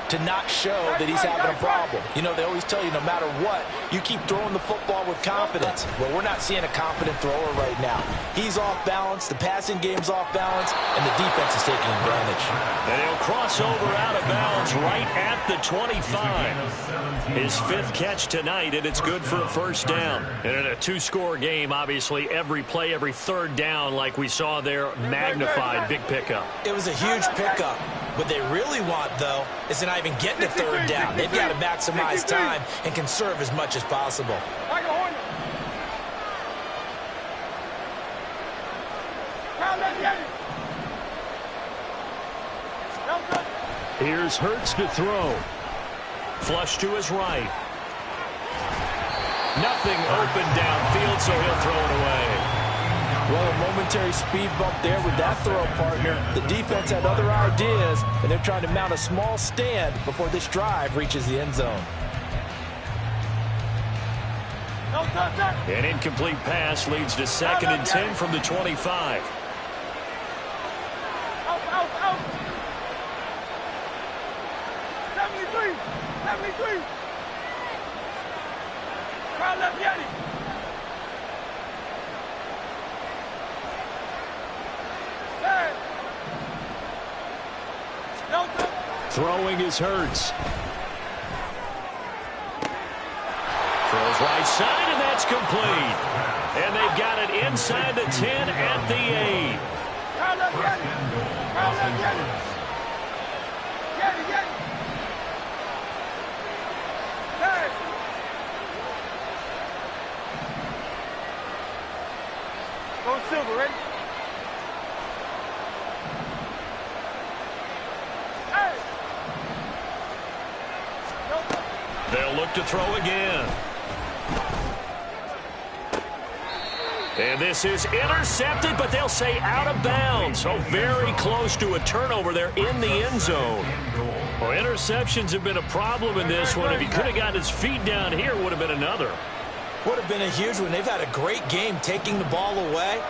to not show that he's having a problem. You know, they always tell you no matter what, you keep throwing the football with confidence. Well, we're not seeing a confident thrower right now. He's off balance, the passing game's off balance, and the defense is taking advantage. And he'll cross over out of bounds right at the 25. His 5th catch tonight, and it's good for a 1st down. And in a 2-score game, obviously, every play, every 3rd down, like we saw there, magnified. Big pickup. It was a huge pickup. What they really want, though, is to not even get to 3rd down. They've got to maximize time and conserve as much as possible. Here's Hurts to throw. Flush to his right. Nothing open downfield, so he'll throw it away. Well, a momentary speed bump there with that throw, partner. The defense had other ideas, and they're trying to mount a small stand before this drive reaches the end zone. An incomplete pass leads to 2nd and 10 from the 25. Out. 73. Crowd left, Yeti. Throwing is Hurts. Throws right side, and that's complete. And they've got it inside the 10 at the 8. Go Silver, ready? They'll look to throw again. And this is intercepted, but they'll say out of bounds. So very close to a turnover there in the end zone. Well, interceptions have been a problem in this one. If he could have gotten his feet down here, it would have been another. Would have been a huge one. They've had a great game taking the ball away.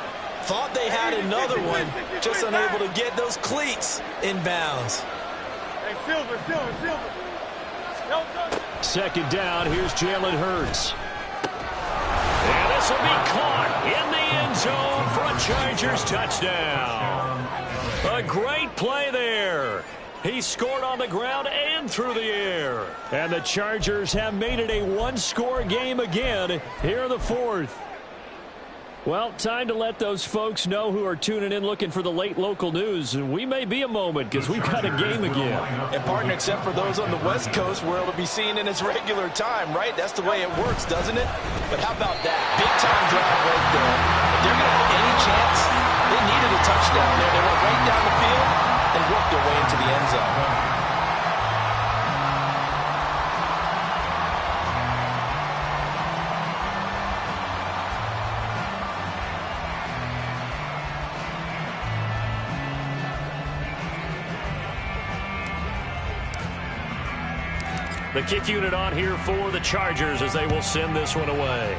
Thought they had another one, just unable to get those cleats in bounds. Hey, Silver. 2nd down. Here's Jalen Hurts. And this will be caught in the end zone for a Chargers touchdown. A great play there. He scored on the ground and through the air. And the Chargers have made it a 1-score game again here in the 4th. Well, time to let those folks know who are tuning in looking for the late local news. And we may be a moment because we've got a game again. And, partner, except for those on the West Coast where it'll be seen in its regular time, right? That's the way it works, doesn't it? But how about that? Big-time drive right there. If they're going to have any chance, they needed a touchdown there. They went right down the field and worked their way into the end zone. The kick unit on here for the Chargers as they will send this one away.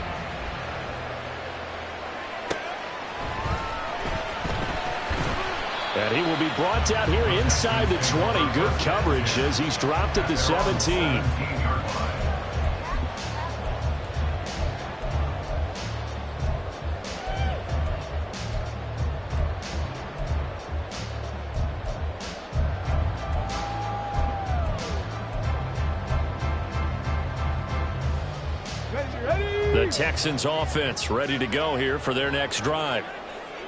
And he will be brought out here inside the 20. Good coverage as he's dropped at the 17. The Texans offense ready to go here for their next drive.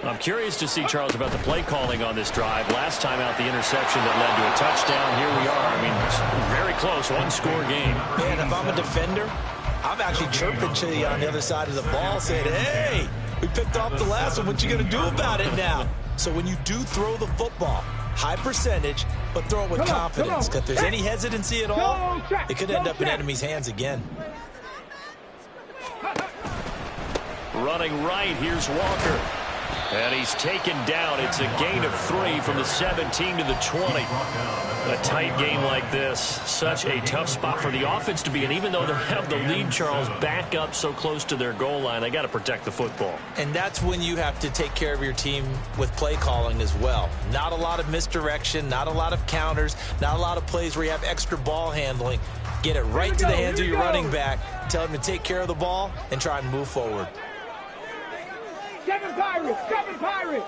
I'm curious to see, Charles, about the play calling on this drive. Last time out, the interception that led to a touchdown. Here we are. I mean, it's very close, one-score game. Man, if I'm a defender, I'm actually chirping to you on the other side of the ball saying, hey, we picked off the last one. What you going to do about it now? So when you do throw the football, high percentage, but throw it with confidence. Because if there's any hesitancy at all, it could end up in enemy's hands again. Running right, here's Walker. And he's taken down. It's a gain of 3 from the 17 to the 20. A tight game like this, such a tough spot for the offense to be in. Even though they have the lead, Charles, back up so close to their goal line, they got to protect the football. And that's when you have to take care of your team with play calling as well. Not a lot of misdirection, not a lot of counters, not a lot of plays where you have extra ball handling. Get it right to the hands of your running back, tell him to take care of the ball, and try and move forward. 7 Pirates! 7 Pirates!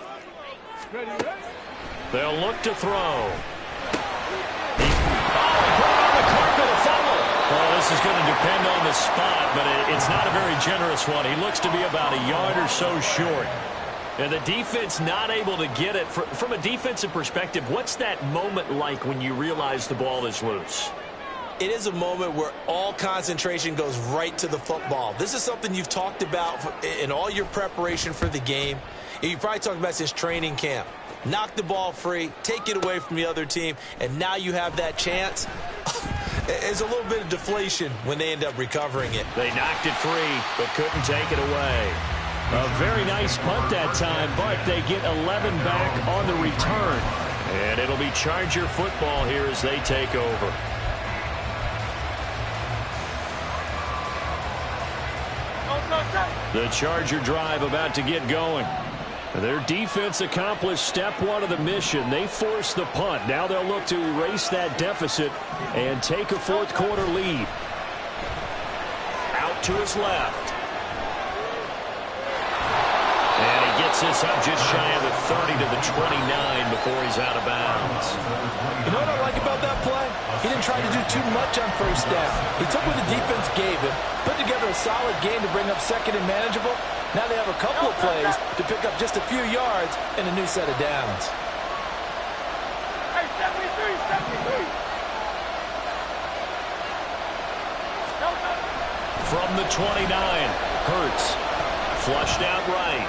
They'll look to throw. Put it on the carpet, a fumble. Well, this is going to depend on the spot, but it's not a very generous one. He looks to be about a yard or so short. And the defense not able to get it. From a defensive perspective, what's that moment like when you realize the ball is loose? It is a moment where all concentration goes right to the football. This is something you've talked about in all your preparation for the game. You probably talked about since training camp. Knock the ball free, take it away from the other team, and now you have that chance. There's a little bit of deflation when they end up recovering it. They knocked it free, but couldn't take it away. A very nice punt that time, but they get 11 back on the return. And it'll be Charger football here as they take over. The Charger drive about to get going. Their defense accomplished step 1 of the mission. They forced the punt. Now they'll look to erase that deficit and take a fourth quarter lead. Out to his left. And he gets this up just shy of the 30 to the 29 before he's out of bounds. You know what I like about that play? He didn't try to do too much on first down. He took what the defense gave him, put together a solid game to bring up second and manageable. Now they have a couple of plays to pick up just a few yards and a new set of downs. Hey, 73, 73. From the 29, Hurts flushed out right.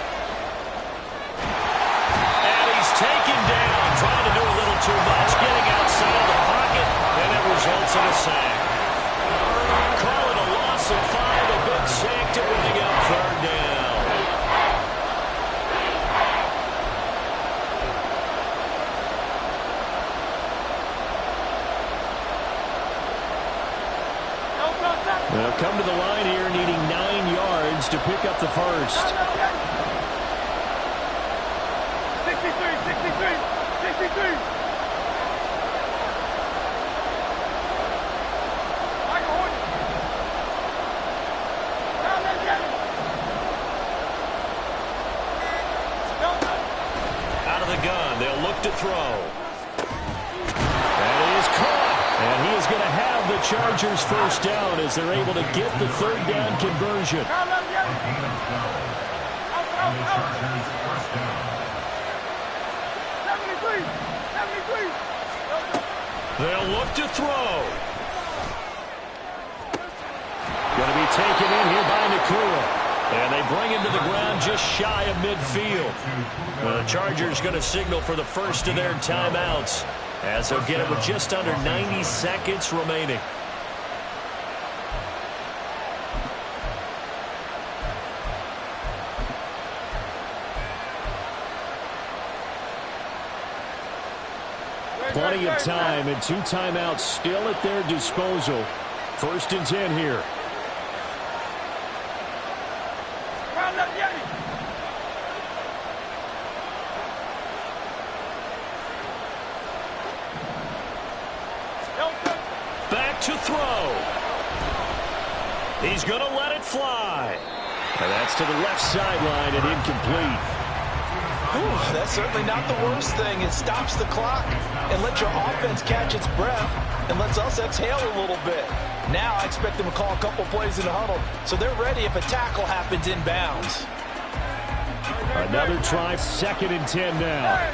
And he's taken down, trying to do a little too much, getting outside of the pocket, and it results in a sack. Call it a loss of 5, a big sack to bring up third down. They'll come to the line here needing 9 yards to pick up the first. 63. Out of the gun, they'll look to throw. That is caught. And he is going to have the Chargers first down as they're able to get the third down conversion. They'll look to throw. Going to be taken in here by Nakua. And they bring him to the ground just shy of midfield. The Chargers going to signal for the first of their timeouts, as they'll get it with just under 90 seconds remaining. Plenty of time and 2 timeouts still at their disposal. 1st and 10 here. Back to throw. He's going to let it fly. And that's to the left sideline and incomplete. Whew, that's certainly not the worst thing. It stops the clock and lets your offense catch its breath and lets us exhale a little bit. Now I expect them to call a couple plays in the huddle so they're ready if a tackle happens inbounds. Another try, 2nd and 10 now.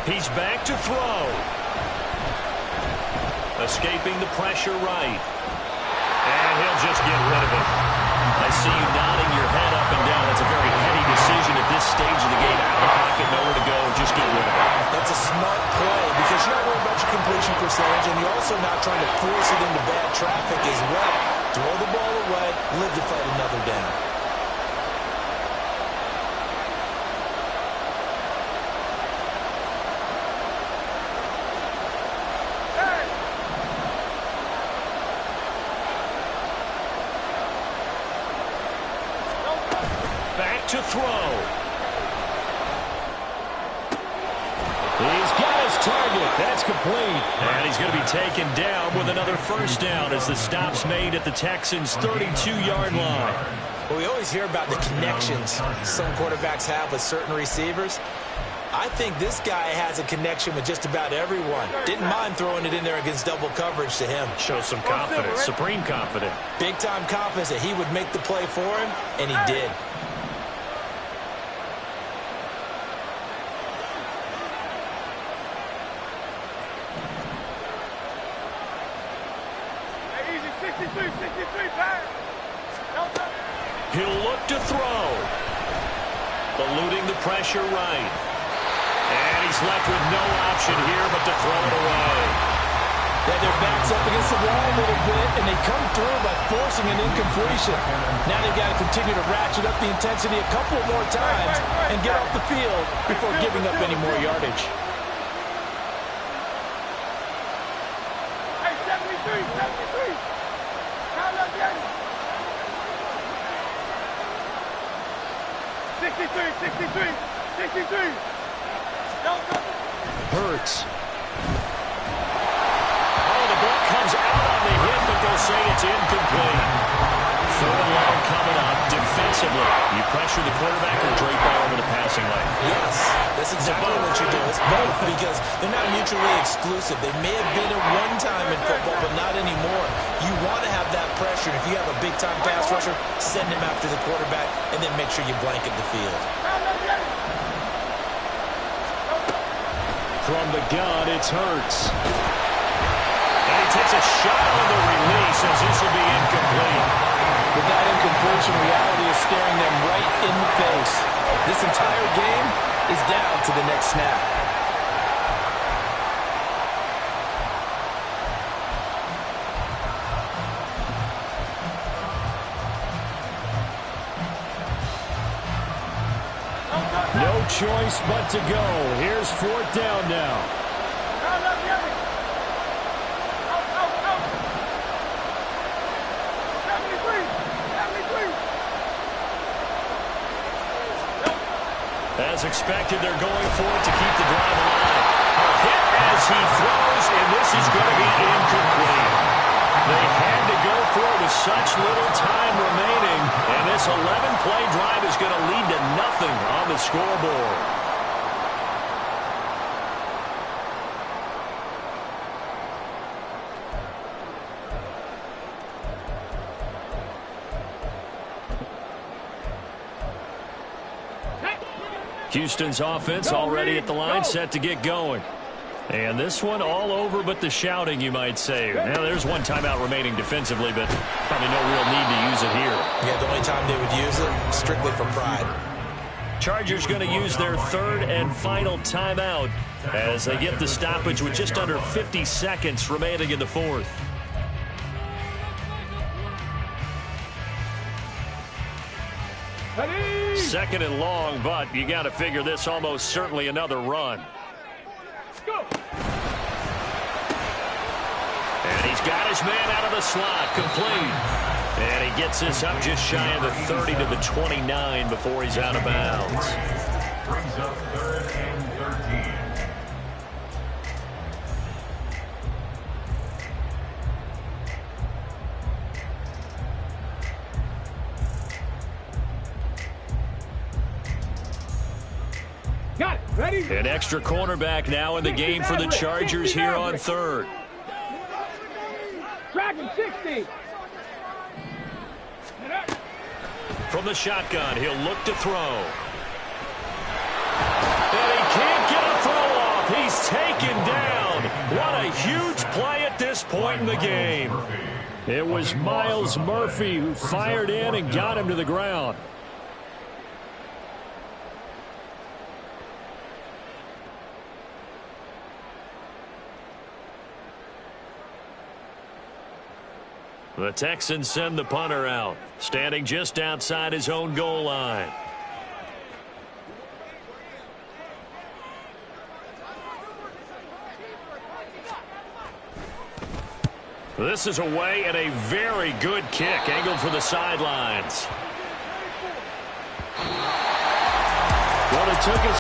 He's back to throw. Escaping the pressure right. And he'll just get rid of it. I see you nodding your head up and down. That's a very heady decision at this stage of the game. Out of the pocket, nowhere to go. Just get rid of it. That's a smart play because you're not worried about your completion percentage, and you're also not trying to force it into bad traffic as well. Throw the ball away, live to fight another down. To throw. He's got his target. That's complete. And he's going to be taken down with another first down as the stop's made at the Texans' 32-yard line. Well, we always hear about the connections some quarterbacks have with certain receivers. I think this guy has a connection with just about everyone. Didn't mind throwing it in there against double coverage to him. Shows some confidence, supreme confidence. Big-time confidence that he would make the play for him, and he did. He'll look to throw. Eluding the pressure right. And he's left with no option here but to throw it away. Yeah, their back's up against the wall a little bit, and they come through by forcing an incompletion. Now they've got to continue to ratchet up the intensity a couple more times and get off the field before giving up any more yardage. Hey, 73. Count up, Yanni. 63. Hurts. Oh, the ball comes out on the hit, but they'll say it's incomplete. 4th and long coming up defensively. You pressure the quarterback or drape ball over the passing lane? Yes, that's exactly what you do. It's both because they're not mutually exclusive. They may have been at one time in football, but not anymore. You want to have that pressure. If you have a big-time pass rusher, send him after the quarterback, and then make sure you blanket the field. From the gun, it's Hurts. And he takes a shot on the release as this will be incomplete. With that incompletion, reality is staring them right in the face. This entire game is down to the next snap. No choice but to go. Here's 4th down now. As expected, they're going for it to keep the drive alive. A hit as he throws, and this is going to be incomplete. They had to go for it with such little time remaining, and this 11-play drive is going to lead to nothing on the scoreboard. Houston's offense already at the line, set to get going. And this one all over but the shouting, you might say. Now, there's one timeout remaining defensively, but probably no real need to use it here. Yeah, the only time they would use it, strictly for pride. Chargers going to use their 3rd and final timeout as they get the stoppage with just under 50 seconds remaining in the 4th. Ready? 2nd and long, but you got to figure this almost certainly another run. Go. And he's got his man out of the slot, complete. And he gets this up just shy of the 30 to the 29 before he's out of bounds. Brings up 3rd and 13. Got it. Ready? An extra cornerback now in the game for the Chargers here on 3rd. Tracking 60. From the shotgun, he'll look to throw. And he can't get a throw off. He's taken down. What a huge play at this point in the game. It was Myles Murphy who fired in and got him to the ground. The Texans send the punter out, standing just outside his own goal line. This is away and a very good kick, angled for the sidelines. Well, it took us